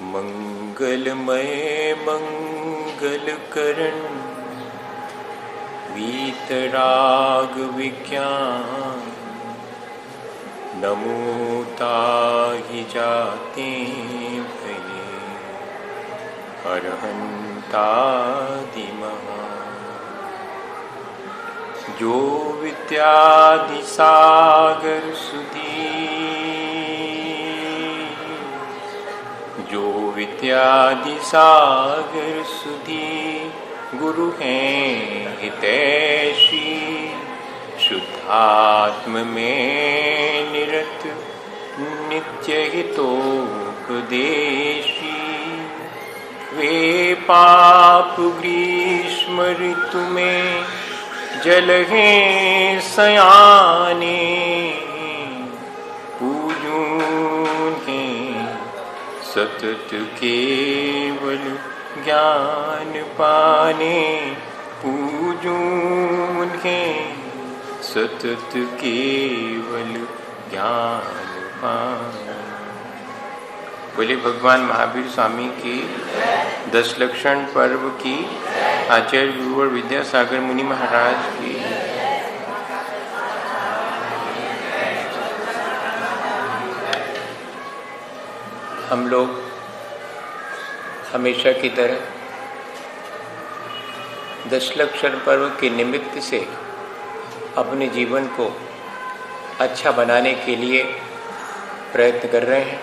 मंगलमय मंगलकरण वीतराग विज्ञान नमो ताहि जाते भये अरहंतादि महा। जो विद्यादि सागर सुधी, जो विद्यादि सागर सुधी गुरु हैं हितैषी। शुद्धात्म में निरत नित्य हितोपदेशी। वे पाप ग्रीष्म ऋतु में जल हैं सयाने। पूजूं हैं सतत केवल ज्ञान पाने। पूजूं हैं सतत केवल ज्ञान पाने। बोले भगवान महावीर स्वामी की 10 लक्षण पर्व की आचार्य गुरु और विद्यासागर मुनि महाराज की। हम लोग हमेशा की तरह 10 लक्षण पर्व के निमित्त से अपने जीवन को अच्छा बनाने के लिए प्रयत्न कर रहे हैं।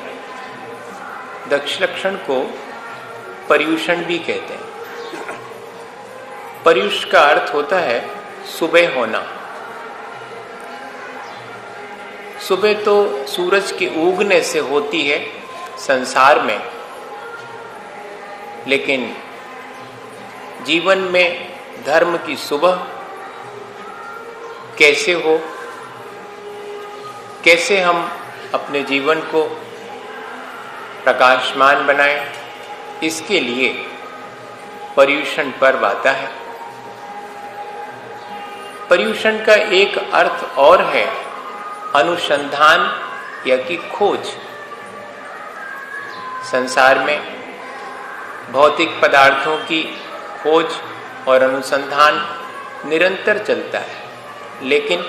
10 लक्षण को पर्युषण भी कहते हैं। पर्युष का अर्थ होता है सुबह होना। सुबह तो सूरज के उगने से होती है संसार में, लेकिन जीवन में धर्म की सुबह कैसे हो, कैसे हम अपने जीवन को प्रकाशमान बनाएं, इसके लिए पर्युषण पर्व आता है। पर्युषण का एक अर्थ और है अनुसंधान या कि खोज। संसार में भौतिक पदार्थों की खोज और अनुसंधान निरंतर चलता है, लेकिन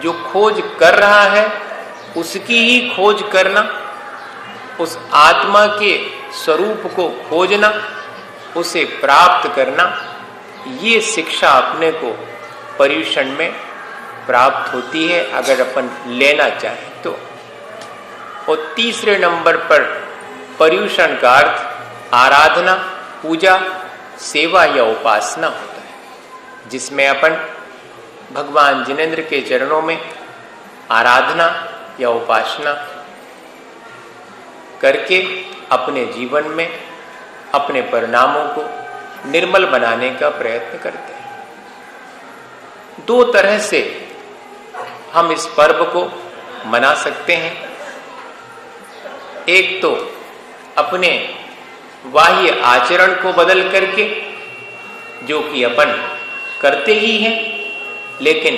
जो खोज कर रहा है उसकी ही खोज करना, उस आत्मा के स्वरूप को खोजना, उसे प्राप्त करना, ये शिक्षा अपने को पर्युषण में प्राप्त होती है अगर अपन लेना चाहें तो। और तीसरे नंबर पर पर्युषण का अर्थ आराधना, पूजा, सेवा या उपासना होता है, जिसमें अपन भगवान जिनेंद्र के चरणों में आराधना या उपासना करके अपने जीवन में अपने परिणामों को निर्मल बनाने का प्रयत्न करते हैं। 2 तरह से हम इस पर्व को मना सकते हैं। एक तो अपने बाह्य आचरण को बदल करके, जो कि अपन करते ही हैं, लेकिन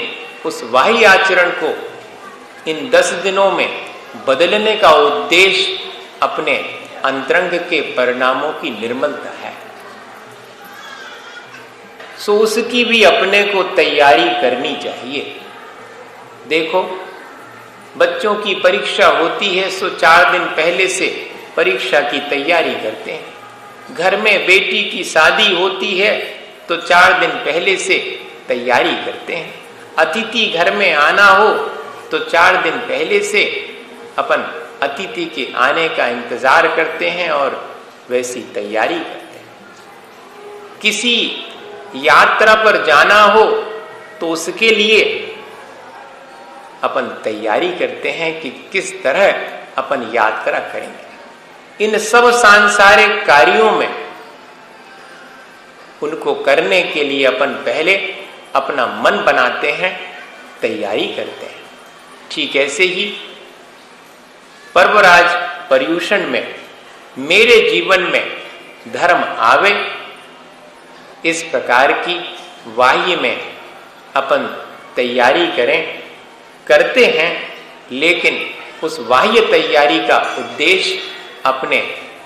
उस बाह्य आचरण को इन 10 दिनों में बदलने का उद्देश्य अपने अंतरंग के परिणामों की निर्मलता है। सो उसकी भी अपने को तैयारी करनी चाहिए। देखो, बच्चों की परीक्षा होती है, सो 4 दिन पहले से परीक्षा की तैयारी करते हैं। घर में बेटी की शादी होती है तो 4 दिन पहले से तैयारी करते हैं। अतिथि घर में आना हो तो 4 दिन पहले से अपन अतिथि के आने का इंतजार करते हैं और वैसी तैयारी करते हैं। किसी यात्रा पर जाना हो तो उसके लिए अपन तैयारी करते हैं कि किस तरह अपन यात्रा करेंगे। इन सब सांसारिक कार्यों में उनको करने के लिए अपन पहले अपना मन बनाते हैं, तैयारी करते हैं। ठीक ऐसे ही पर्वराज पर्युषण में मेरे जीवन में धर्म आवे इस प्रकार की बाह्य में अपन तैयारी करते हैं, लेकिन उस बाह्य तैयारी का उद्देश्य अपने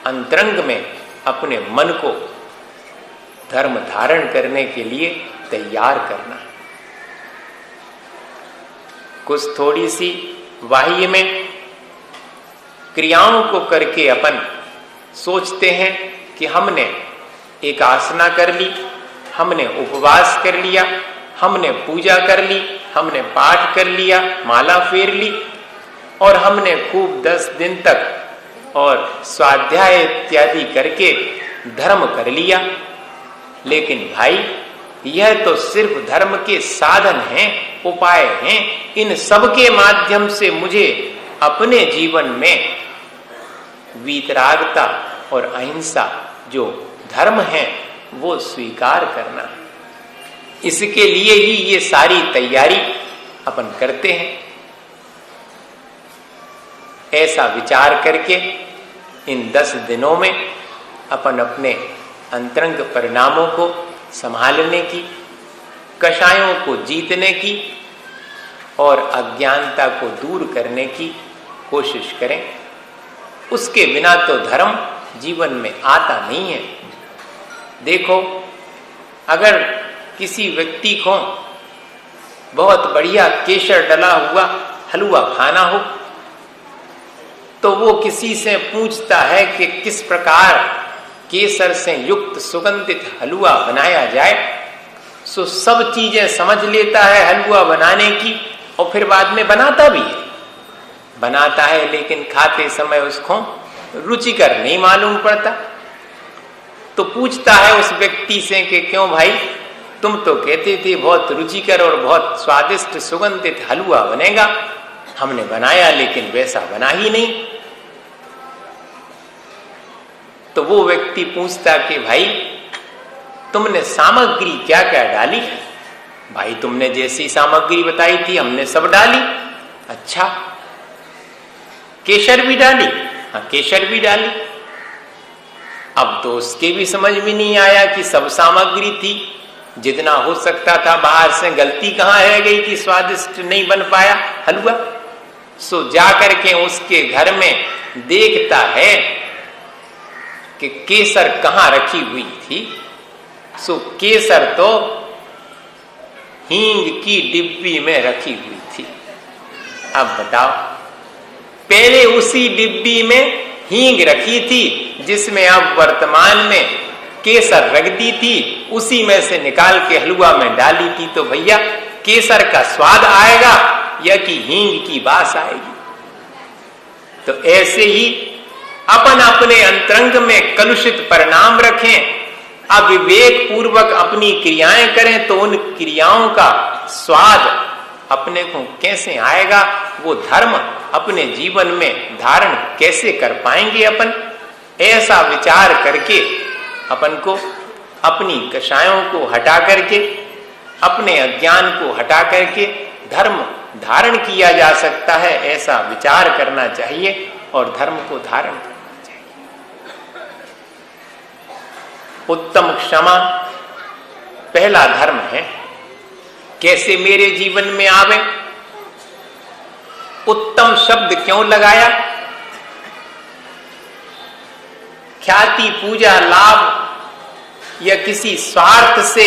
अंतरंग में अपने मन को धर्म धारण करने के लिए तैयार करना है। कुछ थोड़ी सी बाह्य में क्रियाओं को करके अपन सोचते हैं कि हमने एक आसना कर ली, हमने उपवास कर लिया, हमने पूजा कर ली, हमने पाठ कर लिया, माला फेर ली और हमने खूब 10 दिन तक और स्वाध्याय इत्यादि करके धर्म कर लिया। लेकिन भाई, यह तो सिर्फ धर्म के साधन हैं, उपाय हैं। इन सब के माध्यम से मुझे अपने जीवन में वीतरागता और अहिंसा जो धर्म है वो स्वीकार करना है। इसके लिए ही ये सारी तैयारी अपन करते हैं। ऐसा विचार करके इन 10 दिनों में अपन अपने अंतरंग परिणामों को संभालने की, कषायों को जीतने की और अज्ञानता को दूर करने की कोशिश करें। उसके बिना तो धर्म जीवन में आता नहीं है। देखो, अगर किसी व्यक्ति को बहुत बढ़िया केसर डला हुआ हलवा खाना हो तो वो किसी से पूछता है कि किस प्रकार केसर से युक्त सुगंधित हलवा बनाया जाए। सो सब चीजें समझ लेता है हलवा बनाने की और फिर बाद में बनाता भी है। बनाता है लेकिन खाते समय उसको रुचिकर नहीं मालूम पड़ता। तो पूछता है उस व्यक्ति से कि क्यों भाई, तुम तो कहते थे बहुत रुचिकर और बहुत स्वादिष्ट सुगंधित हलवा बनेगा, हमने बनाया लेकिन वैसा बना ही नहीं। तो वो व्यक्ति पूछता कि भाई तुमने सामग्री क्या क्या डाली? भाई तुमने जैसी सामग्री बताई थी हमने सब डाली। अच्छा, केसर भी डाली? हाँ, केसर भी डाली। अब तो उसके भी समझ में नहीं आया कि सब सामग्री थी, जितना हो सकता था बाहर से गलती कहाँ रह गई कि स्वादिष्ट नहीं बन पाया हलवा। सो जाकर के उसके घर में देखता है कि केसर कहाँ रखी हुई थी। सो केसर तो हींग की डिब्बी में रखी हुई थी। अब बताओ, पहले उसी डिब्बी में हींग रखी थी जिसमें अब वर्तमान में केसर रख दी थी, उसी में से निकाल के हलवा में डाली थी, तो भैया केसर का स्वाद आएगा या कि हींग की बास आएगी? तो ऐसे ही अपन अपने अंतरंग में कलुषित परिणाम रखें, अविवेक पूर्वक अपनी क्रियाएं करें तो उन क्रियाओं का स्वाद अपने को कैसे आएगा? वो धर्म अपने जीवन में धारण कैसे कर पाएंगे अपन? ऐसा विचार करके अपन को अपनी कषायों को हटा करके, अपने अज्ञान को हटा करके धर्म धारण किया जा सकता है, ऐसा विचार करना चाहिए और धर्म को धारण करना चाहिए। उत्तम क्षमा पहला धर्म है। कैसे मेरे जीवन में आवे? उत्तम शब्द क्यों लगाया? ख्याति, पूजा, लाभ या किसी स्वार्थ से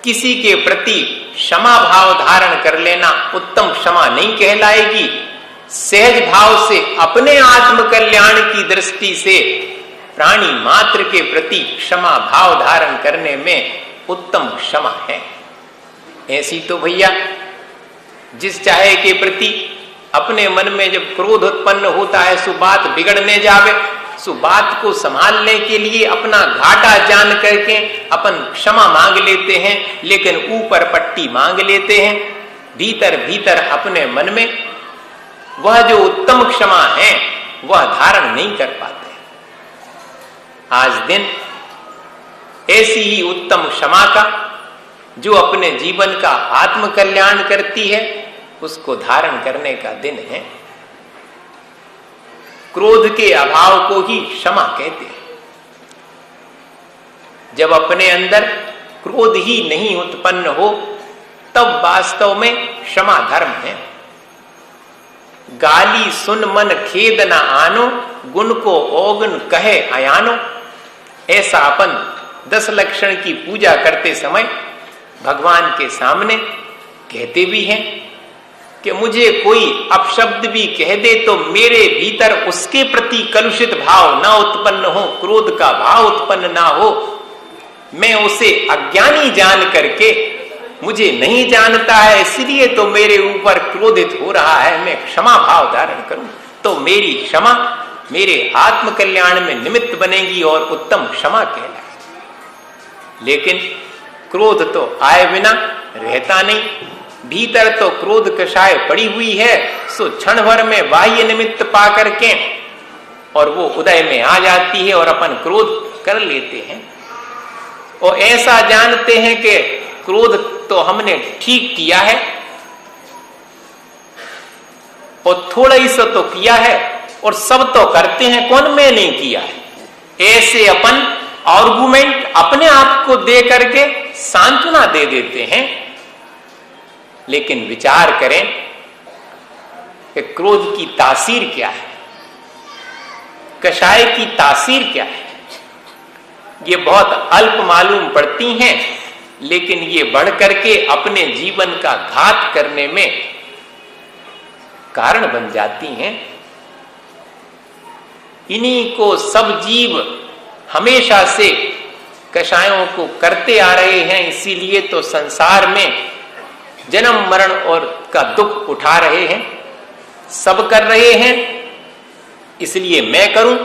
किसी के प्रति क्षमा भाव धारण कर लेना उत्तम क्षमा नहीं कहलाएगी। सहज भाव से अपने आत्म कल्याण की दृष्टि से प्राणी मात्र के प्रति क्षमा भाव धारण करने में उत्तम क्षमा है। ऐसी तो भैया जिस चाहे के प्रति अपने मन में जब क्रोध उत्पन्न होता है, सो बात बिगड़ने जावे, सो बात को संभालने के लिए अपना घाटा जान करके अपन क्षमा मांग लेते हैं, लेकिन ऊपर पट्टी मांग लेते हैं। भीतर भीतर अपने मन में वह जो उत्तम क्षमा है वह धारण नहीं कर पाते। आज दिन ऐसी ही उत्तम क्षमा का जो अपने जीवन का आत्म कल्याण करती है उसको धारण करने का दिन है। क्रोध के अभाव को ही क्षमा कहते हैं। जब अपने अंदर क्रोध ही नहीं उत्पन्न हो तब वास्तव में क्षमा धर्म है। गाली सुन मन खेद न आनो, गुण को औगुण कहे अयानो। ऐसा अपन 10 लक्षण की पूजा करते समय भगवान के सामने कहते भी हैं कि मुझे कोई अपशब्द भी कह दे तो मेरे भीतर उसके प्रति कलुषित भाव ना उत्पन्न हो, क्रोध का भाव उत्पन्न ना हो। मैं उसे अज्ञानी जान करके, मुझे नहीं जानता है इसलिए तो मेरे ऊपर क्रोधित हो रहा है, मैं क्षमा भाव धारण करूं तो मेरी क्षमा मेरे आत्म कल्याण में निमित्त बनेगी और उत्तम क्षमा कहलाएगी। लेकिन क्रोध तो आए बिना रहता नहीं, भीतर तो क्रोध कषाय पड़ी हुई है, सो क्षण भर में बाह्य निमित्त पा करके और वो उदय में आ जाती है और अपन क्रोध कर लेते हैं और ऐसा जानते हैं कि क्रोध तो हमने ठीक किया है और थोड़ा ही सा तो किया है और सब तो करते हैं, कौन मैं नहीं किया है। ऐसे अपन आर्गुमेंट अपने आप को दे करके सांत्वना दे देते हैं। लेकिन विचार करें कि क्रोध की तासीर क्या है, कषाय की तासीर क्या है। ये बहुत अल्प मालूम पड़ती हैं, लेकिन ये बढ़ करके अपने जीवन का घात करने में कारण बन जाती हैं। इन्हीं को सब जीव हमेशा से कषायों को करते आ रहे हैं, इसीलिए तो संसार में जन्म मरण और का दुख उठा रहे हैं। सब कर रहे हैं इसलिए मैं करूं,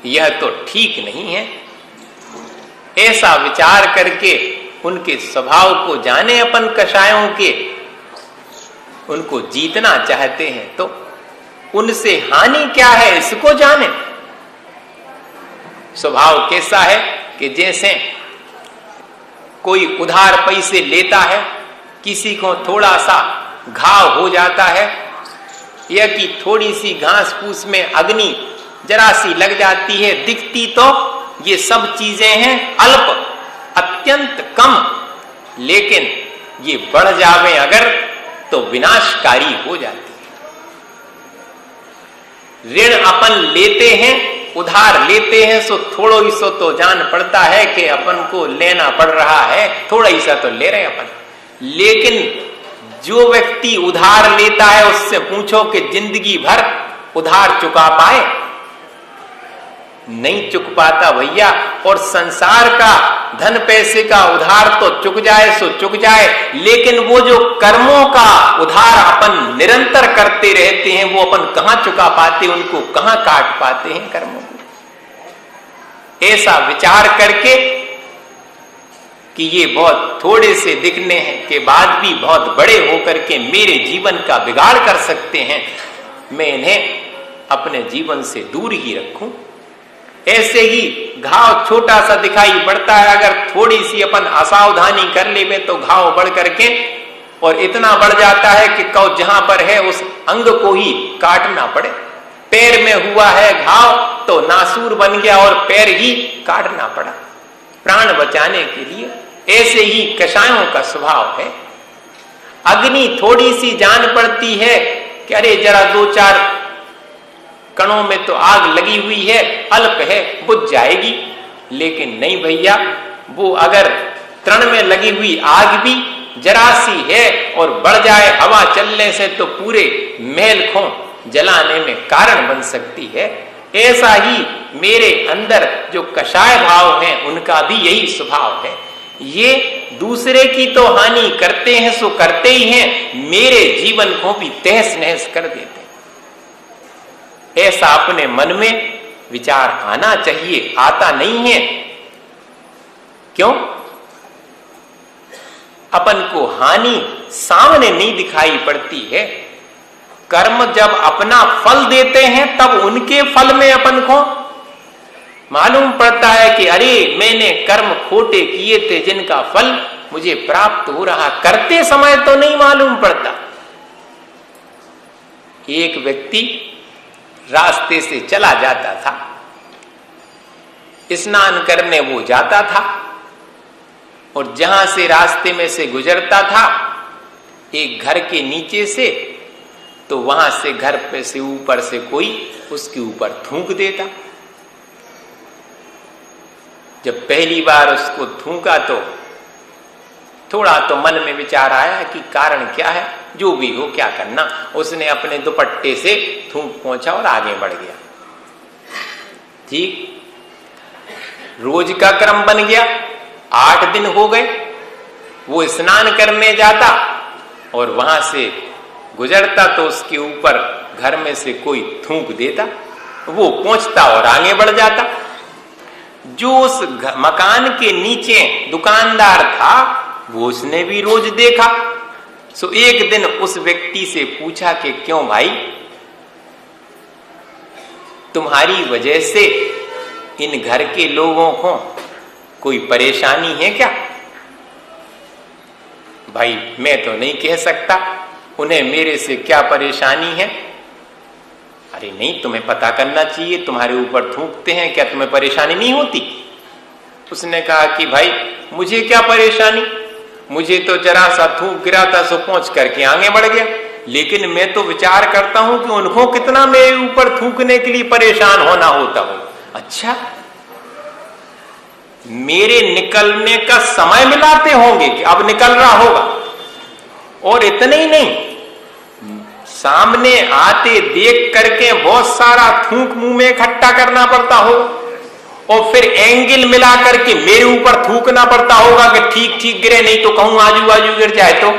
यह तो ठीक नहीं है। ऐसा विचार करके उनके स्वभाव को जाने अपन कषायों के, उनको जीतना चाहते हैं तो उनसे हानि क्या है इसको जाने। स्वभाव कैसा है कि जैसे कोई उधार पैसे लेता है, किसी को थोड़ा सा घाव हो जाता है या कि थोड़ी सी घास फूस में अग्नि जरा सी लग जाती है, दिखती तो ये सब चीजें हैं अल्प, अत्यंत कम, लेकिन ये बढ़ जावे अगर तो विनाशकारी हो जाती है। ऋण अपन लेते हैं, उधार लेते हैं, सो थोड़ा ही सो तो जान पड़ता है कि अपन को लेना पड़ रहा है, थोड़ा ही सा तो ले रहे हैं अपन। लेकिन जो व्यक्ति उधार लेता है उससे पूछो कि जिंदगी भर उधार चुका पाए, नहीं चुक पाता भैया। और संसार का धन पैसे का उधार तो चुक जाए सो चुक जाए, लेकिन वो जो कर्मों का उधार अपन निरंतर करते रहते हैं वो अपन कहां चुका पाते, उनको कहां काट पाते हैं कर्मों को। ऐसा विचार करके कि ये बहुत थोड़े से दिखने के बाद भी बहुत बड़े होकर के मेरे जीवन का बिगाड़ कर सकते हैं, मैं इन्हें अपने जीवन से दूर ही रखूं। ऐसे ही घाव छोटा सा दिखाई पड़ता है, अगर थोड़ी सी अपन असावधानी कर ले तो घाव बढ़ करके और इतना बढ़ जाता है कि कौ जहां पर है उस अंग को ही काटना पड़े। पैर में हुआ है घाव तो नासूर बन गया और पैर ही काटना पड़ा प्राण बचाने के लिए। ऐसे ही कषायों का स्वभाव है। अग्नि थोड़ी सी जान पड़ती है कि अरे जरा 2-4 कणों में तो आग लगी हुई है, अल्प है, बुझ जाएगी। लेकिन नहीं भैया, वो अगर तृण में लगी हुई आग भी जरा सी है और बढ़ जाए हवा चलने से तो पूरे महल को जलाने में कारण बन सकती है। ऐसा ही मेरे अंदर जो कषाय भाव हैं उनका भी यही स्वभाव है। ये दूसरे की तो हानि करते हैं सो करते ही हैं, मेरे जीवन को भी तहस नहस कर देते हैं। ऐसा अपने मन में विचार आना चाहिए, आता नहीं है। क्यों? अपन को हानि सामने नहीं दिखाई पड़ती है। कर्म जब अपना फल देते हैं तब उनके फल में अपन को मालूम पड़ता है कि अरे मैंने कर्म खोटे किए थे जिनका फल मुझे प्राप्त हो रहा, करते समय तो नहीं मालूम पड़ता। एक व्यक्ति रास्ते से चला जाता था, स्नान करने वो जाता था, और जहां से रास्ते में से गुजरता था एक घर के नीचे से, तो वहां से घर पे से ऊपर से कोई उसके ऊपर थूक देता। जब पहली बार उसको थूका तो थोड़ा तो मन में विचार आया कि कारण क्या है, जो भी हो क्या करना। उसने अपने दुपट्टे से थूक पहुंचा और आगे बढ़ गया। ठीक रोज का क्रम बन गया। 8 दिन हो गए, वो स्नान करने जाता और वहां से गुजरता तो उसके ऊपर घर में से कोई थूक देता, वो पहुंचता और आगे बढ़ जाता। जो उस मकान के नीचे दुकानदार था वो उसने भी रोज देखा। सो एक दिन उस व्यक्ति से पूछा कि क्यों भाई, तुम्हारी वजह से इन घर के लोगों को कोई परेशानी है क्या? भाई मैं तो नहीं कह सकता, उन्हें मेरे से क्या परेशानी है। अरे नहीं, तुम्हें पता करना चाहिए, तुम्हारे ऊपर थूकते हैं, क्या तुम्हें परेशानी नहीं होती? उसने कहा कि भाई मुझे क्या परेशानी, मुझे तो जरा सा थूक गिरा था सो पहुंच करके आगे बढ़ गया, लेकिन मैं तो विचार करता हूं कि उनको कितना मेरे ऊपर थूकने के लिए परेशान होना होता हो। अच्छा, मेरे निकलने का समय मिलाते होंगे कि अब निकल रहा होगा। और इतने ही नहीं, सामने आते देख करके बहुत सारा थूक मुंह में इकट्ठा करना पड़ता हो और फिर एंगल मिला करके मेरे ऊपर थूकना पड़ता होगा कि ठीक ठीक गिरे, नहीं तो कहूं आजू बाजू गिर जाए। तो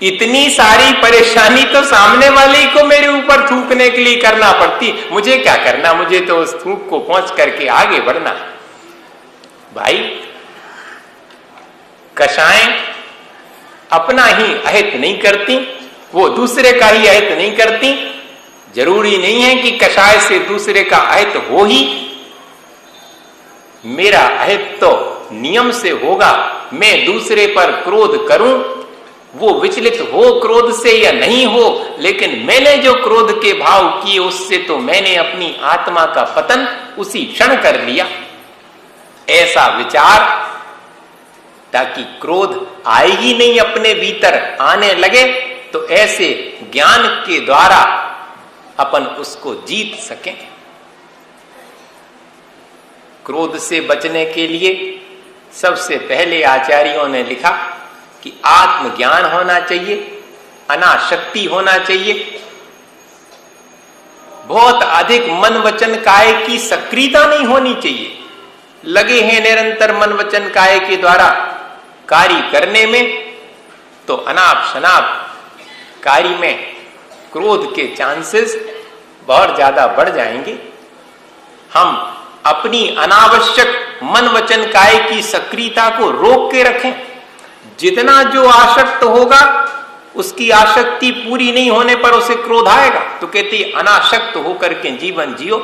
इतनी सारी परेशानी तो सामने वाले को मेरे ऊपर थूकने के लिए करना पड़ती, मुझे क्या करना, मुझे तो उस थूक को पहुंच करके आगे बढ़ना है। भाई कषाएं अपना ही अहित नहीं करती, वो दूसरे का ही अहित नहीं करती। जरूरी नहीं है कि कषाय से दूसरे का अहित हो ही। मेरा अहित तो नियम से होगा। मैं दूसरे पर क्रोध करूं, वो विचलित हो क्रोध से या नहीं हो, लेकिन मैंने जो क्रोध के भाव किए उससे तो मैंने अपनी आत्मा का पतन उसी क्षण कर लिया। ऐसा विचार, ताकि क्रोध आएगी नहीं, अपने भीतर आने लगे, तो ऐसे ज्ञान के द्वारा अपन उसको जीत सकें। क्रोध से बचने के लिए सबसे पहले आचार्यों ने लिखा कि आत्मज्ञान होना चाहिए, अनाशक्ति होना चाहिए, बहुत अधिक मन वचन काय की सक्रियता नहीं होनी चाहिए। लगे हैं निरंतर मन वचन काय के द्वारा कार्य करने में, तो अनाप शनाप कार्य में क्रोध के चांसेस बहुत ज्यादा बढ़ जाएंगे। हम अपनी अनावश्यक मन वचन काय की सक्रियता को रोक के रखें। जितना जो आसक्त होगा उसकी आसक्ति पूरी नहीं होने पर उसे क्रोध आएगा, तो कहती अनासक्त होकर के जीवन जियो।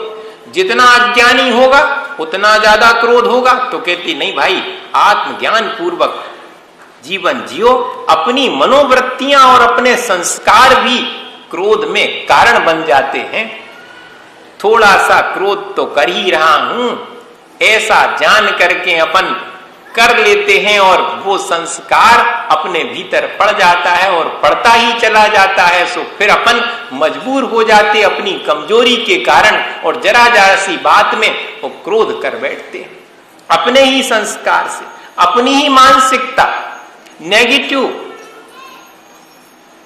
जितना अज्ञानी होगा उतना ज्यादा क्रोध होगा, तो कहती नहीं भाई आत्मज्ञान पूर्वक जीवन जियो। अपनी मनोवृत्तियां और अपने संस्कार भी क्रोध में कारण बन जाते हैं। थोड़ा सा क्रोध तो कर ही रहा हूं, ऐसा जान करके अपन कर लेते हैं और वो संस्कार अपने भीतर पड़ जाता है और पड़ता ही चला जाता है। सो फिर अपन मजबूर हो जाते अपनी कमजोरी के कारण और जरा जरा सी बात में वो क्रोध कर बैठते हैं। अपने ही संस्कार से, अपनी ही मानसिकता नेगेटिव,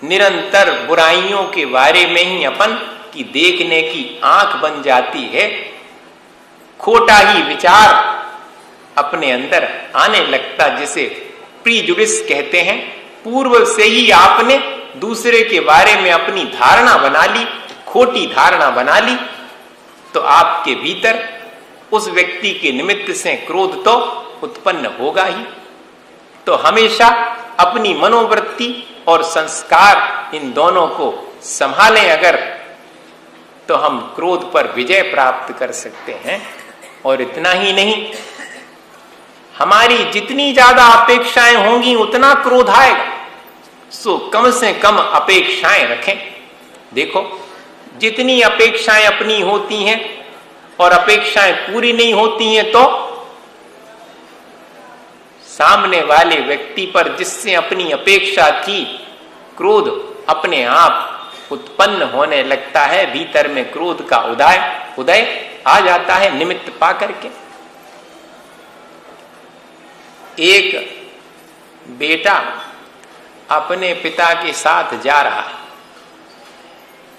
निरंतर बुराइयों के बारे में ही अपन की देखने की आंख बन जाती है। खोटा ही विचार अपने अंदर आने लगता, जिसे प्रीजुडिस कहते हैं। पूर्व से ही आपने दूसरे के बारे में अपनी धारणा बना ली, खोटी धारणा बना ली, तो आपके भीतर उस व्यक्ति के निमित्त से क्रोध तो उत्पन्न होगा ही। तो हमेशा अपनी मनोवृत्ति और संस्कार इन दोनों को संभालें अगर, तो हम क्रोध पर विजय प्राप्त कर सकते हैं। और इतना ही नहीं, हमारी जितनी ज्यादा अपेक्षाएं होंगी उतना क्रोध आएगा। सो कम से कम अपेक्षाएं रखें। देखो, जितनी अपेक्षाएं अपनी होती हैं और अपेक्षाएं पूरी नहीं होती हैं तो सामने वाले व्यक्ति पर जिससे अपनी अपेक्षा थी, क्रोध अपने आप उत्पन्न होने लगता है। भीतर में क्रोध का उदय आ जाता है निमित्त पा करके। एक बेटा अपने पिता के साथ जा रहा है।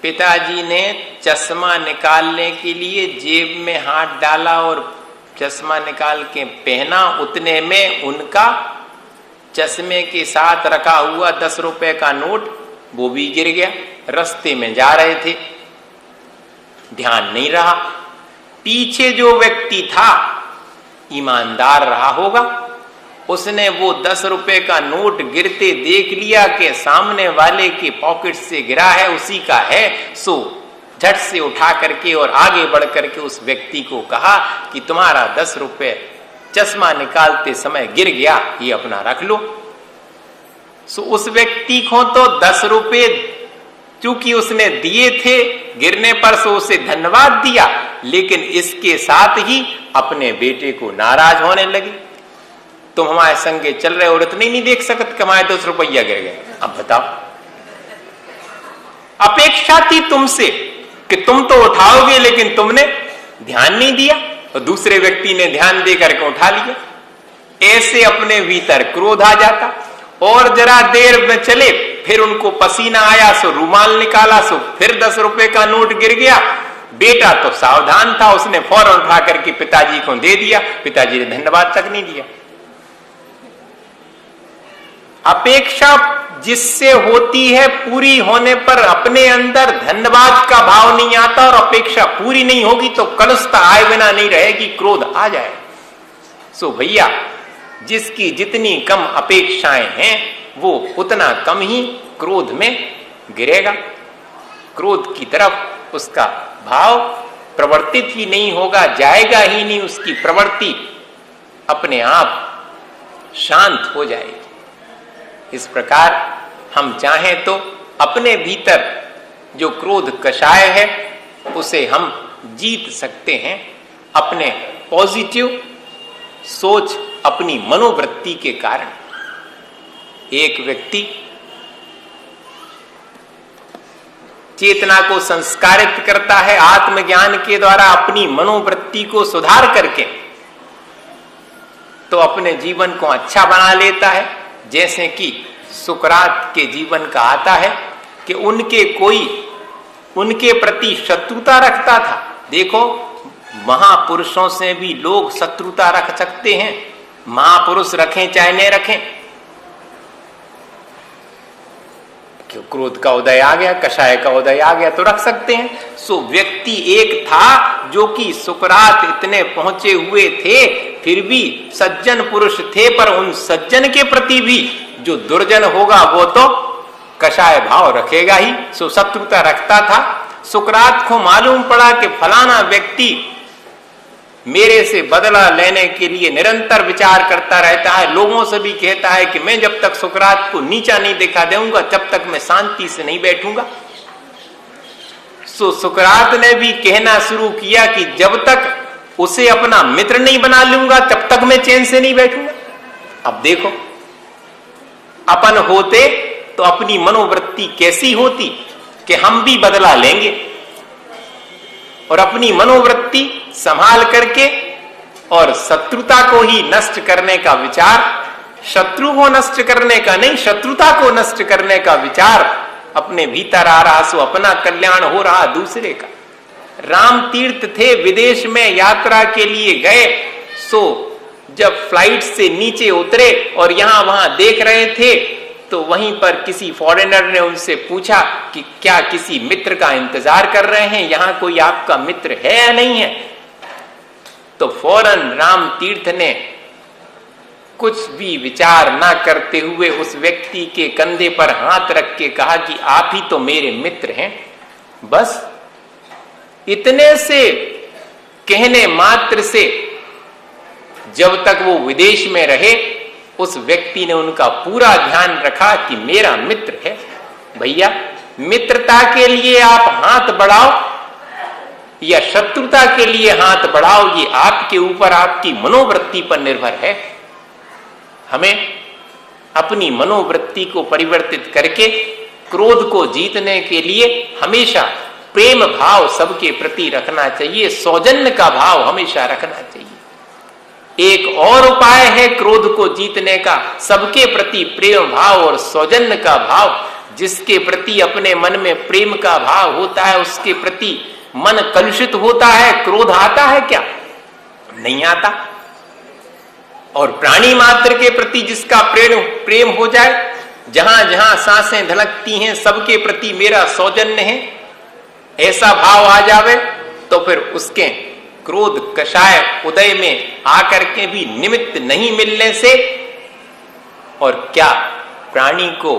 पिताजी ने चश्मा निकालने के लिए जेब में हाथ डाला और चश्मा निकाल के पहना। उतने में उनका चश्मे के साथ रखा हुआ 10 रुपए का नोट वो भी गिर गया। रास्ते में जा रहे थे, ध्यान नहीं रहा। पीछे जो व्यक्ति था ईमानदार रहा होगा, उसने वो 10 रुपए का नोट गिरते देख लिया कि सामने वाले के पॉकेट से गिरा है, उसी का है। सो झट से उठा करके और आगे बढ़ करके उस व्यक्ति को कहा कि तुम्हारा 10 रुपए चश्मा निकालते समय गिर गया, ये अपना रख लो। सो उस व्यक्ति को तो 10 रुपए चूंकि उसने दिए थे गिरने पर, सो उसे धन्यवाद दिया, लेकिन इसके साथ ही अपने बेटे को नाराज होने लगे। तुम हमारे संगे चल रहे हो, इतने नहीं देख सकते कि हमारे 10 रुपया गिर गए। अब बताओ, अपेक्षा थी तुमसे कि तुम तो उठाओगे, लेकिन तुमने ध्यान नहीं दिया और दूसरे व्यक्ति ने ध्यान दे करके उठा लिया। ऐसे अपने भीतर क्रोध आ जाता। और जरा देर में चले, फिर उनको पसीना आया, सो रुमाल निकाला, सो फिर 10 रुपए का नोट गिर गया। बेटा तो सावधान था, उसने फौरन उठा करके पिताजी को दे दिया। पिताजी ने धन्यवाद तक नहीं दिया। अपेक्षा जिससे होती है, पूरी होने पर अपने अंदर धन्यवाद का भाव नहीं आता, और अपेक्षा पूरी नहीं होगी तो कलुषता आए बिना नहीं रहेगी, क्रोध आ जाए। सो भैया, जिसकी जितनी कम अपेक्षाएं हैं वो उतना कम ही क्रोध में गिरेगा। क्रोध की तरफ उसका भाव प्रवर्तित ही नहीं होगा, जाएगा ही नहीं। उसकी प्रवृत्ति अपने आप शांत हो जाएगी। इस प्रकार हम चाहें तो अपने भीतर जो क्रोध कषाय है उसे हम जीत सकते हैं अपने पॉजिटिव सोच, अपनी मनोवृत्ति के कारण। एक व्यक्ति चेतना को संस्कारित करता है आत्मज्ञान के द्वारा, अपनी मनोवृत्ति को सुधार करके, तो अपने जीवन को अच्छा बना लेता है। जैसे कि सुकरात के जीवन का आता है कि उनके प्रति शत्रुता रखता था। देखो, महापुरुषों से भी लोग शत्रुता रख सकते हैं, महापुरुष रखें चाहे नहीं रखें। क्यों? क्रोध का उदय आ गया, कषाय का उदय आ गया तो रख सकते हैं। सो व्यक्ति एक था जो कि सुकरात इतने पहुंचे हुए थे, फिर भी सज्जन पुरुष थे, पर उन सज्जन के प्रति भी जो दुर्जन होगा वो तो कषाय भाव रखेगा ही। सो शत्रुता रखता था। सुकरात को मालूम पड़ा कि फलाना व्यक्ति मेरे से बदला लेने के लिए निरंतर विचार करता रहता है, लोगों से भी कहता है कि मैं जब तक सुकरात को नीचा नहीं दिखा दूंगा तब तक मैं शांति से नहीं बैठूंगा। सो सुकरात ने भी कहना शुरू किया कि जब तक उसे अपना मित्र नहीं बना लूंगा तब तक मैं चैन से नहीं बैठूंगा। अब देखो, अपन होते तो अपनी मनोवृत्ति कैसी होती कि हम भी बदला लेंगे, और अपनी मनोवृत्ति संभाल करके और शत्रुता को ही नष्ट करने का विचार, शत्रु को नष्ट करने का नहीं, शत्रुता को नष्ट करने का विचार अपने भीतर आ रहा। सो अपना कल्याण हो रहा, दूसरे का। राम तीर्थ थे, विदेश में यात्रा के लिए गए। सो जब फ्लाइट से नीचे उतरे और यहां वहां देख रहे थे, तो वहीं पर किसी फॉरेनर ने उनसे पूछा कि क्या किसी मित्र का इंतजार कर रहे हैं, यहां कोई आपका मित्र है या नहीं है। तो फौरन राम तीर्थ ने कुछ भी विचार ना करते हुए उस व्यक्ति के कंधे पर हाथ रख के कहा कि आप ही तो मेरे मित्र हैं। बस इतने से कहने मात्र से जब तक वो विदेश में रहे, उस व्यक्ति ने उनका पूरा ध्यान रखा कि मेरा मित्र है। भैया, मित्रता के लिए आप हाथ बढ़ाओ या शत्रुता के लिए हाथ बढ़ाओ, ये आपके ऊपर, आपकी मनोवृत्ति पर निर्भर है। हमें अपनी मनोवृत्ति को परिवर्तित करके क्रोध को जीतने के लिए हमेशा प्रेम भाव सबके प्रति रखना चाहिए, सौजन्य का भाव हमेशा रखना चाहिए। एक और उपाय है क्रोध को जीतने का, सबके प्रति प्रेम भाव और सौजन्य का भाव। जिसके प्रति अपने मन में प्रेम का भाव होता है उसके प्रति मन कलुषित होता है, क्रोध आता है क्या? नहीं आता। और प्राणी मात्र के प्रति जिसका प्रेम हो जाए, जहां जहां सांसें धड़कती हैं सबके प्रति मेरा सौजन्य है, ऐसा भाव आ जावे तो फिर उसके क्रोध कषाय उदय में आकर के भी निमित्त नहीं मिलने से और क्या प्राणी को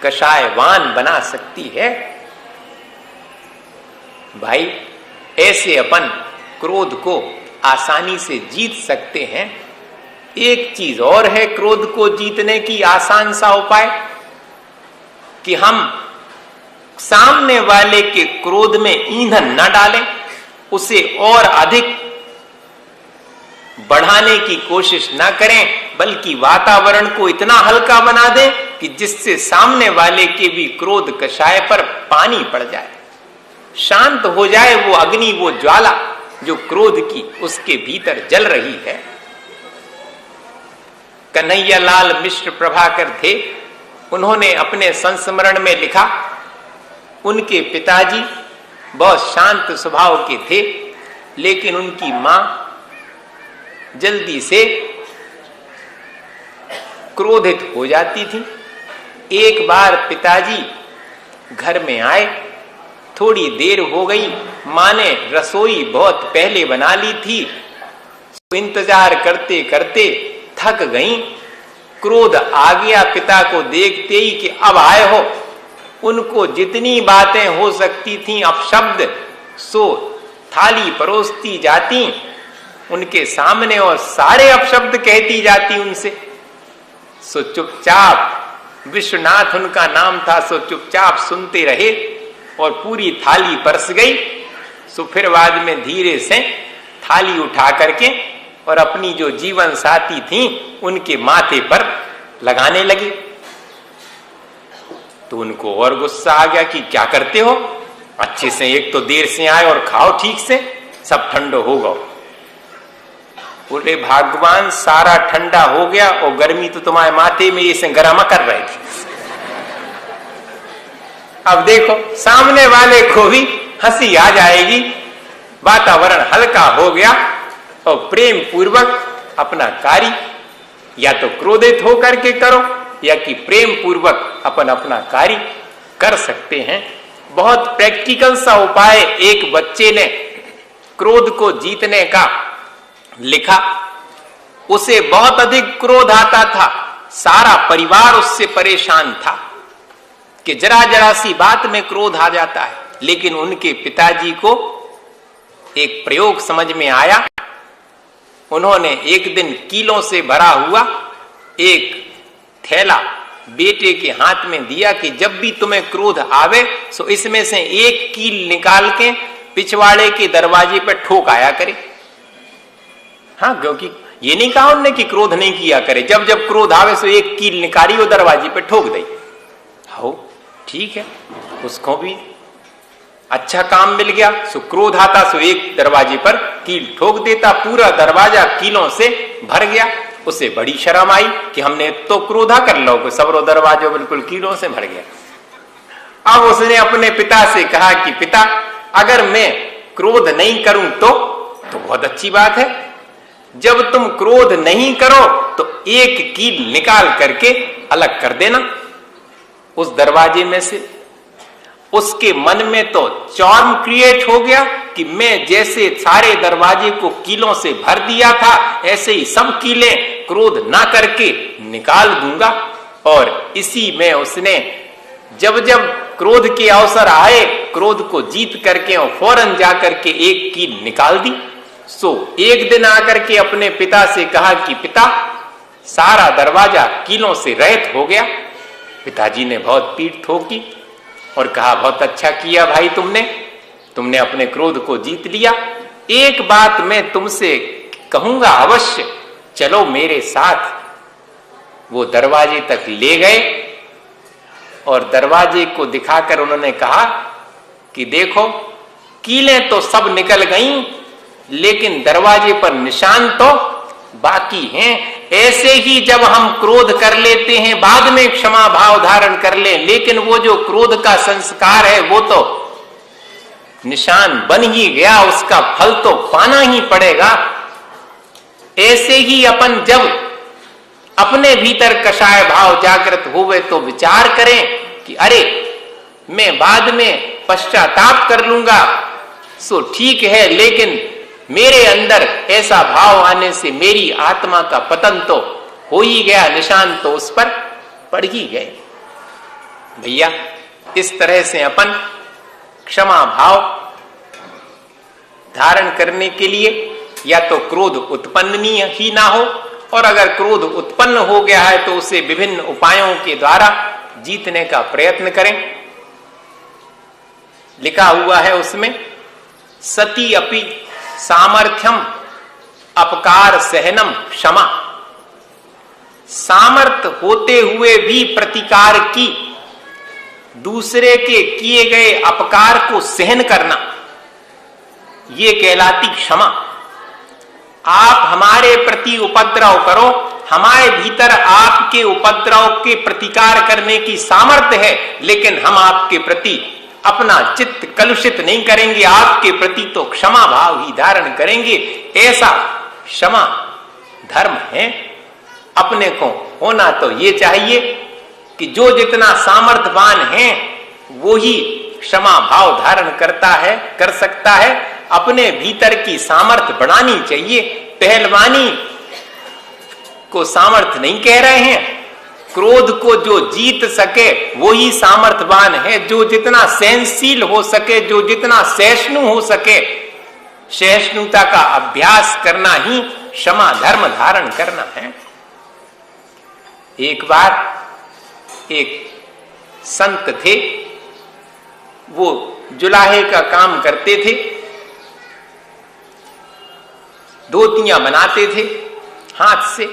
कषायवान बना सकती है? भाई ऐसे अपन क्रोध को आसानी से जीत सकते हैं। एक चीज और है क्रोध को जीतने की आसान सा उपाय, कि हम सामने वाले के क्रोध में ईंधन न डालें, उसे और अधिक बढ़ाने की कोशिश ना करें, बल्कि वातावरण को इतना हल्का बना दें कि जिससे सामने वाले के भी क्रोध कषाय पर पानी पड़ जाए, शांत हो जाए वो अग्नि, वो ज्वाला जो क्रोध की उसके भीतर जल रही है। कन्हैयालाल मिश्र प्रभाकर थे, उन्होंने अपने संस्मरण में लिखा, उनके पिताजी बहुत शांत स्वभाव के थे, लेकिन उनकी मां जल्दी से क्रोधित हो जाती थी। एक बार पिताजी घर में आए, थोड़ी देर हो गई, मां ने रसोई बहुत पहले बना ली थी, इंतजार करते करते थक गई, क्रोध आ गया पिता को देखते ही कि अब आए हो। उनको जितनी बातें हो सकती थीं अपशब्द सो थाली परोसती जाती उनके सामने और सारे अपशब्द कहती जाती उनसे। सो चुपचाप, विश्वनाथ उनका नाम था, सो चुपचाप सुनते रहे और पूरी थाली परस गई। सो फिर बाद में धीरे से थाली उठा करके और अपनी जो जीवन साथी थी उनके माथे पर लगाने लगे। तो उनको और गुस्सा आ गया कि क्या करते हो, अच्छे से एक तो देर से आए और खाओ ठीक से, सब ठंडा होगा। बोले भगवान सारा ठंडा हो गया और गर्मी तो तुम्हारे माथे में ये से गरमा कर रहे थे। अब देखो सामने वाले को भी हंसी आ जाएगी, वातावरण हल्का हो गया और प्रेम पूर्वक अपना कार्य या तो क्रोधित होकर के करो या कि प्रेम पूर्वक अपन अपना कार्य कर सकते हैं। बहुत प्रैक्टिकल सा उपाय एक बच्चे ने क्रोध को जीतने का लिखा। उसे बहुत अधिक क्रोध आता था, सारा परिवार उससे परेशान था कि जरा जरा सी बात में क्रोध आ जाता है। लेकिन उनके पिताजी को एक प्रयोग समझ में आया। उन्होंने एक दिन कीलों से भरा हुआ एक थैला बेटे के हाथ में दिया कि जब भी तुम्हें क्रोध आवे तो इसमें से एक कील निकाल के पिछवाड़े के दरवाजे पर ठोक आया करे। हाँ, क्योंकि ये नहीं कहा उन्होंने कि क्रोध नहीं किया करे, जब जब क्रोध आवे तो एक कील निकाली वो दरवाजे पे ठोक दे। हो ठीक है, उसको भी अच्छा काम मिल गया। सो क्रोध आता सो एक दरवाजे पर कील ठोक देता, पूरा दरवाजा कीलों से भर गया। उसे बड़ी शर्म आई कि हमने तो क्रोधा कर लो, सबरो दरवाजा बिल्कुल कीलों से भर गया। अब उसने अपने पिता से कहा कि पिता, अगर मैं क्रोध नहीं करूं तो बहुत अच्छी बात है। जब तुम क्रोध नहीं करो तो एक कील निकाल करके अलग कर देना उस दरवाजे में से। उसके मन में तो चॉर्म क्रिएट हो गया कि मैं जैसे सारे दरवाजे को कीलों से भर दिया था ऐसे ही सब कीलें क्रोध ना करके निकाल दूंगा। और इसी में उसने जब जब क्रोध के अवसर आए क्रोध को जीत करके और फौरन जाकर के एक कील निकाल दी। सो एक दिन आकर के अपने पिता से कहा कि पिता, सारा दरवाजा कीलों से रहित हो गया। पिताजी ने बहुत पीठ ठोकी और कहा बहुत अच्छा किया भाई, तुमने अपने क्रोध को जीत लिया। एक बात मैं तुमसे कहूंगा अवश्य, चलो मेरे साथ वो दरवाजे तक ले गए और दरवाजे को दिखाकर उन्होंने कहा कि देखो, कीलें तो सब निकल गईं, लेकिन दरवाजे पर निशान तो बाकी हैं। ऐसे ही जब हम क्रोध कर लेते हैं, बाद में क्षमा भाव धारण कर लें, लेकिन वो जो क्रोध का संस्कार है वो तो निशान बन ही गया, उसका फल तो पाना ही पड़ेगा। ऐसे ही अपन जब अपने भीतर कषाय भाव जागृत होवे तो विचार करें कि अरे, मैं बाद में पश्चाताप कर लूंगा, सो ठीक है, लेकिन मेरे अंदर ऐसा भाव आने से मेरी आत्मा का पतन तो हो ही गया, निशान तो उस पर पड़ ही गए। भैया, इस तरह से अपन क्षमा भाव धारण करने के लिए या तो क्रोध उत्पन्न ही ना हो, और अगर क्रोध उत्पन्न हो गया है तो उसे विभिन्न उपायों के द्वारा जीतने का प्रयत्न करें। लिखा हुआ है उसमें, सती अपि सामर्थ्यम अपकार सहनम क्षमा। सामर्थ्य होते हुए भी प्रतिकार की, दूसरे के किए गए अपकार को सहन करना, ये कहलाती क्षमा। आप हमारे प्रति उपद्रव करो, हमारे भीतर आपके उपद्रव के प्रतिकार करने की सामर्थ्य है, लेकिन हम आपके प्रति अपना चित्त कलुषित नहीं करेंगे, आपके प्रति तो क्षमा भाव ही धारण करेंगे। ऐसा क्षमा धर्म है। अपने को होना तो ये चाहिए कि जो जितना सामर्थ्यवान है वो ही क्षमा भाव धारण करता है, कर सकता है। अपने भीतर की सामर्थ्य बढ़ानी चाहिए। पहलवानी को सामर्थ्य नहीं कह रहे हैं, क्रोध को जो जीत सके वो ही सामर्थ्यवान है। जो जितना सहनशील हो सके, जो जितना सहिष्णु हो सके, सहिष्णुता का अभ्यास करना ही क्षमा धर्म धारण करना है। एक बार एक संत थे, वो जुलाहे का काम करते थे, धोतियां बनाते थे हाथ से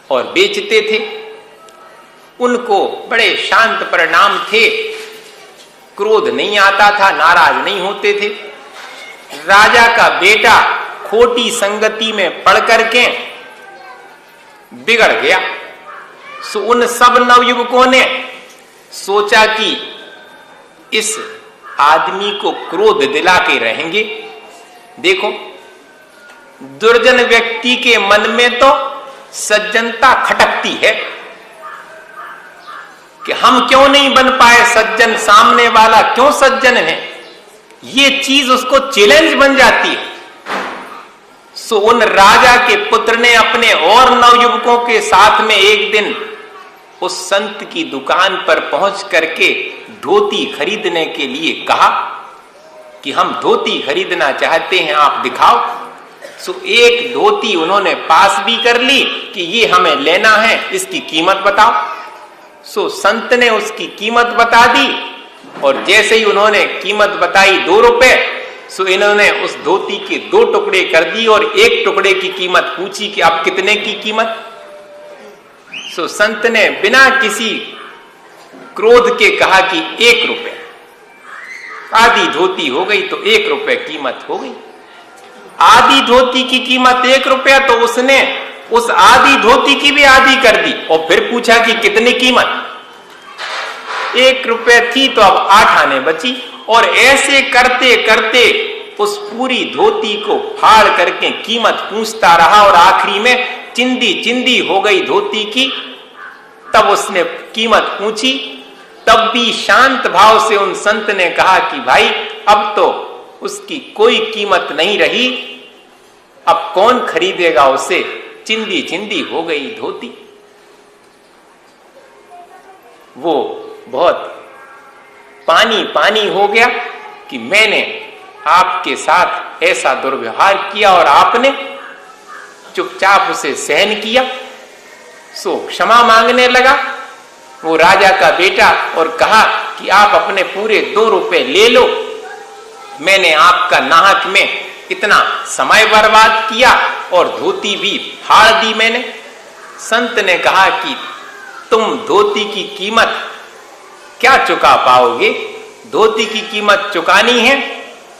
और बेचते थे। उनको बड़े शांत परिणाम थे, क्रोध नहीं आता था, नाराज नहीं होते थे। राजा का बेटा खोटी संगति में पड़ करके बिगड़ गया। सो उन सब नवयुवकों ने सोचा कि इस आदमी को क्रोध दिला के रहेंगे। देखो, दुर्जन व्यक्ति के मन में तो सज्जनता खटकती है कि हम क्यों नहीं बन पाए सज्जन, सामने वाला क्यों सज्जन है, ये चीज उसको चैलेंज बन जाती है। सो उन राजा के पुत्र ने अपने और नवयुवकों के साथ में एक दिन उस संत की दुकान पर पहुंच करके धोती खरीदने के लिए कहा कि हम धोती खरीदना चाहते हैं, आप दिखाओ। सो एक धोती उन्होंने पास भी कर ली कि ये हमें लेना है, इसकी कीमत बताओ। सो संत ने उसकी कीमत बता दी, और जैसे ही उन्होंने कीमत बताई 2 रुपए, सो इन्होंने उस धोती के 2 टुकड़े कर दी और 1 टुकड़े की कीमत पूछी कि आप कितने की कीमत। सो संत ने बिना किसी क्रोध के कहा कि 1 रुपए। आधी धोती हो गई तो 1 रुपए कीमत हो गई। आधी धोती की कीमत 1 रुपया, तो उसने उस आधी धोती की भी आधी कर दी और फिर पूछा कि कितनी कीमत। 1 रुपए थी तो अब 8 आने बची, और ऐसे करते करते उस पूरी धोती को फाड़ करके कीमत पूछता रहा, और आखिरी में चिंदी चिंदी हो गई धोती की। तब उसने कीमत पूछी, तब भी शांत भाव से उन संत ने कहा कि भाई, अब तो उसकी कोई कीमत नहीं रही, अब कौन खरीदेगा उसे, चिंदी चिंदी हो गई धोती। वो बहुत पानी पानी हो गया कि मैंने आपके साथ ऐसा दुर्व्यवहार किया और आपने चुपचाप उसे सहन किया। सो क्षमा मांगने लगा वो राजा का बेटा और कहा कि आप अपने पूरे 2 रुपए ले लो, मैंने आपका नाहक में इतना समय बर्बाद किया और धोती भी फाड़ दी मैंने। संत ने कहा कि तुम धोती की कीमत क्या चुका पाओगे? धोती की कीमत चुकानी है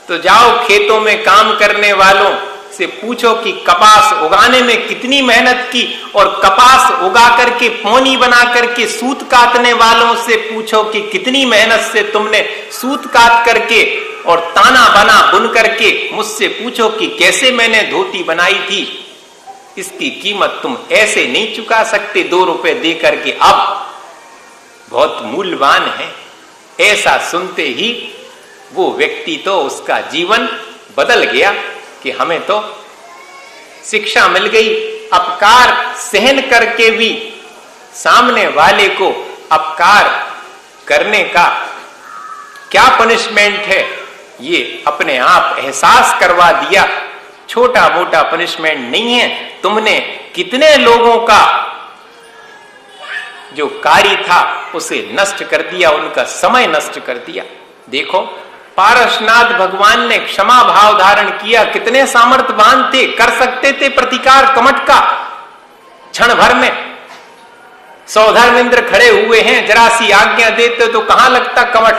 तो जाओ खेतों में काम करने वालों से पूछो कि कपास उगाने में कितनी मेहनत की, और कपास उगा करके पोनी बना करके सूत काटने वालों से पूछो कि कितनी मेहनत से तुमने सूत काट करके और ताना बना बुन करके मुझसे पूछो कि कैसे मैंने धोती बनाई थी। इसकी कीमत तुम ऐसे नहीं चुका सकते 2 रुपए दे करके, अब बहुत मूल्यवान है। ऐसा सुनते ही वो व्यक्ति तो उसका जीवन बदल गया कि हमें तो शिक्षा मिल गई, अपकार सहन करके भी सामने वाले को अपकार करने का क्या पनिशमेंट है ये अपने आप एहसास करवा दिया। छोटा मोटा पनिशमेंट नहीं है। तुमने कितने लोगों का जो कार्य था उसे नष्ट कर दिया, उनका समय नष्ट कर दिया। देखो पारसनाथ भगवान ने क्षमा भाव धारण किया, कितने सामर्थ्यवान थे, कर सकते थे प्रतिकार कमठ का क्षण भर में। सौधर्मेंद्र खड़े हुए हैं, जरा सी आज्ञा देते तो कहां लगता कमठ,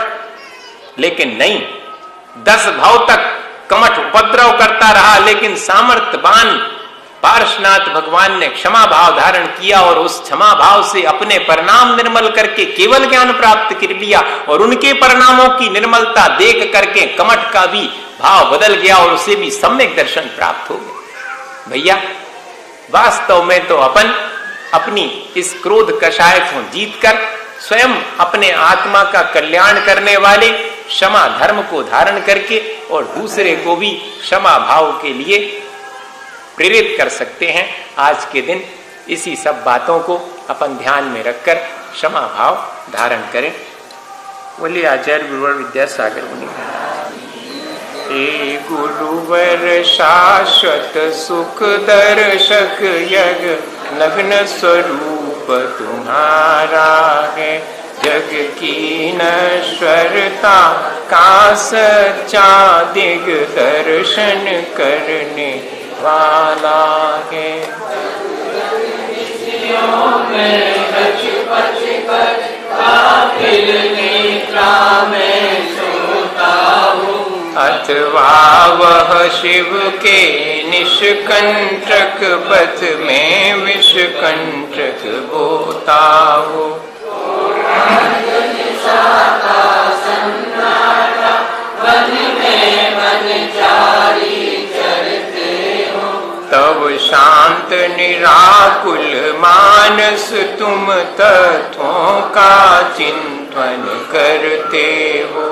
लेकिन नहीं, 10 भाव तक कमठ उपद्रव करता रहा, लेकिन सामर्थ्यवान पारसनाथ भगवान ने क्षमा भाव धारण किया और उस क्षमा भाव से अपने परिणाम निर्मल करके केवल ज्ञान प्राप्त कर लिया, और उनके परिणामों की निर्मलता देख करके कमठ का भी भाव बदल गया और उसे भी सम्यक दर्शन प्राप्त हो गया। भैया वास्तव में तो अपन अपनी इस क्रोध कषाय को जीतकर स्वयं अपने आत्मा का कल्याण करने वाले क्षमा धर्म को धारण करके और दूसरे को भी क्षमा भाव के लिए प्रेरित कर सकते हैं। आज के दिन इसी सब बातों को अपन ध्यान में रखकर क्षमा भाव धारण करें। बोलिए आचार्य गुरुवर विद्यासागर मुनि। हे गुरुवर शाश्वत सुख दर्शक यग नग्न स्वरूप तुम्हारा है, जग की नश्वरता का सच्चा दिग दर्शन करने वाला है। अथवा वह शिव के निष्कंटक पथ में विषकंटक बोता हो। तब शांत निराकुल मानस तुम तत्वों का चिंतन करते हो।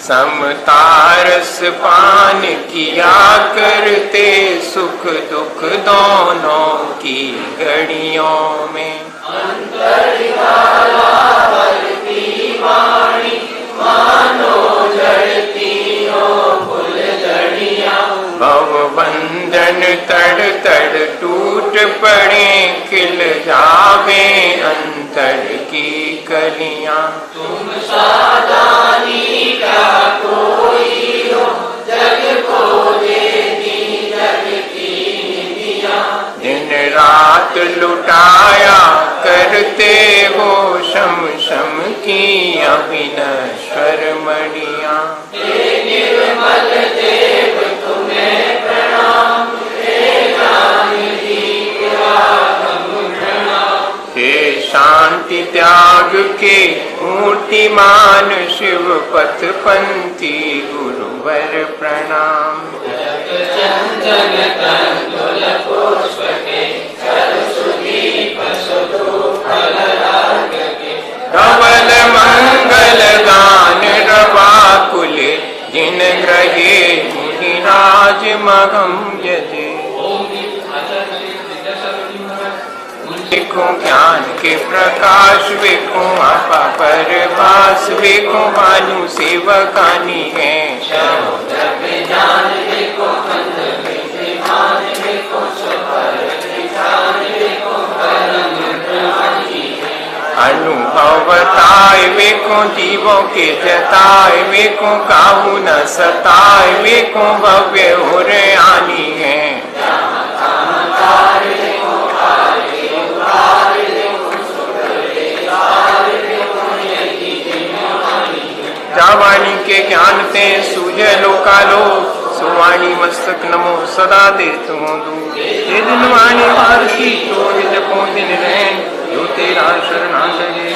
समतारस पान किया करते सुख दुख दोनों की घड़ियों में। भवबंधन तड़ तड़ टूट पड़े, खिल जावे अंतर की कलियां। तुम सादानी का कोई हो, जग को देती जग की निधियां। दिन रात लुटाया करते हो शम शम की अविनश्वर मणियां। निर्मल देव तुम्हें प्रणाम, हे शांति त्याग के मूर्तिमान शिव पथ पंथी गुरुवर प्रणाम। चंदन तंदुल पुष्प के सरस्वती पशु फल राग के। धवल मंगल गान रवाकुल जिन ग्रहे मुनिराज मगम यजे। देखो ज्ञान के प्रकाश देखो आपा परवास देखो भानु सेवकानी है। अनुभवताय वे को जीवों के जताए, वे को काहू न सताए, वे को भव्य और आनी है। जावाणी के ज्ञान ते सूझे लोकालो, सुवाणी मस्तक नमो सदा दे तुम दू। ये दिन वाणी भारती तो जपो दिन रैन, जो तेरा शरणागत